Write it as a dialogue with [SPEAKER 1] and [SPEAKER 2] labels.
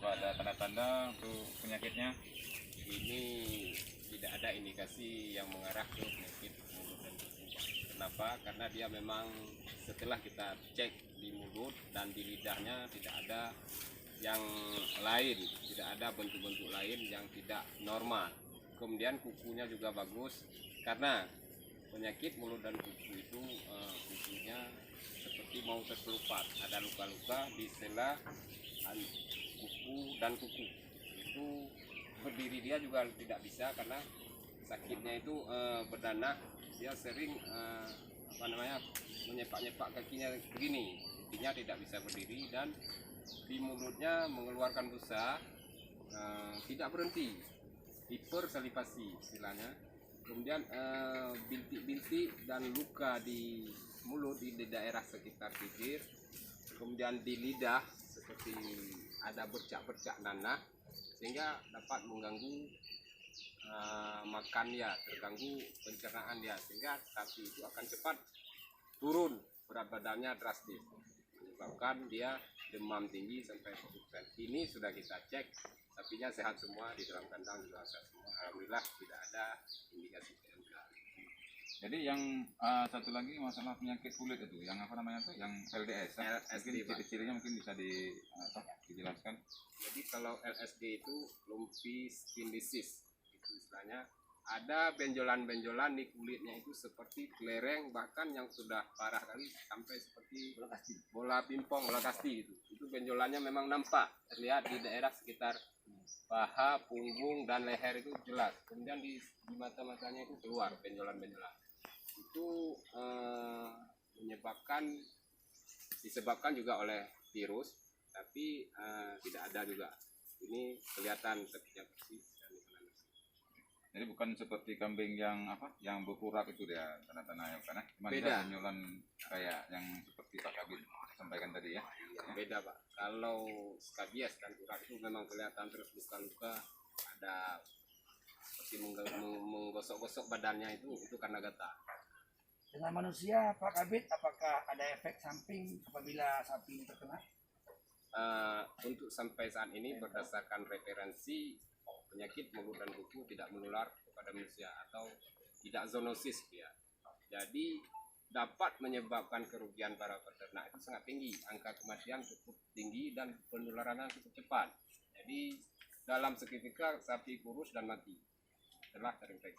[SPEAKER 1] Apa ada tanda-tanda untuk penyakitnya?
[SPEAKER 2] Ini tidak ada indikasi yang mengarah ke penyakit mulut dan kuku. Kenapa? Karena dia memang setelah kita cek di mulut dan di lidahnya tidak ada yang lain, tidak ada bentuk-bentuk lain yang tidak normal. Kemudian kukunya juga bagus, karena penyakit mulut dan kuku itu kukunya seperti mau terkelupas, ada luka-luka di sela kuku dan kuku. Itu berdiri dia juga tidak bisa karena sakitnya itu berdanah. Dia sering menyepak-nyepak kakinya begini, intinya tidak bisa berdiri, dan di mulutnya mengeluarkan busa, tidak berhenti, hipersalivasi istilahnya. Kemudian bintik-bintik dan luka di mulut di daerah sekitar bibir, kemudian di lidah seperti ada bercak-bercak nanah, sehingga dapat mengganggu makan dia, terganggu pencernaan dia, sehingga sapi itu akan cepat turun berat badannya drastis, menyebabkan dia demam tinggi sampai 40%. Ini sudah kita cek, sapinya sehat semua, di dalam kandang juga sehat semua, alhamdulillah tidak ada indikasi PMK.
[SPEAKER 1] Jadi yang satu lagi masalah penyakit kulit itu, yang apa namanya tuh, yang LDS.
[SPEAKER 2] LSD,
[SPEAKER 1] mungkin ciri-cirinya mungkin bisa dijelaskan.
[SPEAKER 2] Jadi kalau LSD itu lumpy skin disease, itu istilahnya. Ada benjolan-benjolan di kulitnya itu seperti kelereng, bahkan yang sudah parah kali sampai seperti bola pingpong, bola kasti itu. Itu benjolannya memang nampak, terlihat di daerah sekitar paha, punggung, dan leher itu jelas. Kemudian di mata-matanya itu keluar benjolan-benjolan. Itu disebabkan juga oleh virus, tapi tidak ada juga. Ini kelihatan tepinya persis.
[SPEAKER 1] Jadi bukan seperti kambing yang yang berkurak itu dia tanda-tanda ya, karena cuma
[SPEAKER 2] Beda.
[SPEAKER 1] benjolan kayak yang seperti Pak Kabit sampaikan tadi ya.
[SPEAKER 2] Beda Pak, kalau skabies dan kurak itu memang kelihatan terus luka-luka, ada seperti menggosok-gosok badannya, itu karena gatal.
[SPEAKER 3] Dengan manusia, Pak Kabit, apakah ada efek samping apabila sapi ini terkena?
[SPEAKER 2] Untuk sampai saat ini berdasarkan referensi, penyakit mulut dan kuku tidak menular kepada manusia atau tidak zoonosis dia. Jadi dapat menyebabkan kerugian para peternak itu sangat tinggi, angka kematian cukup tinggi dan penularannya cukup cepat. Jadi dalam seketika sapi kurus dan mati setelah terinfeksi.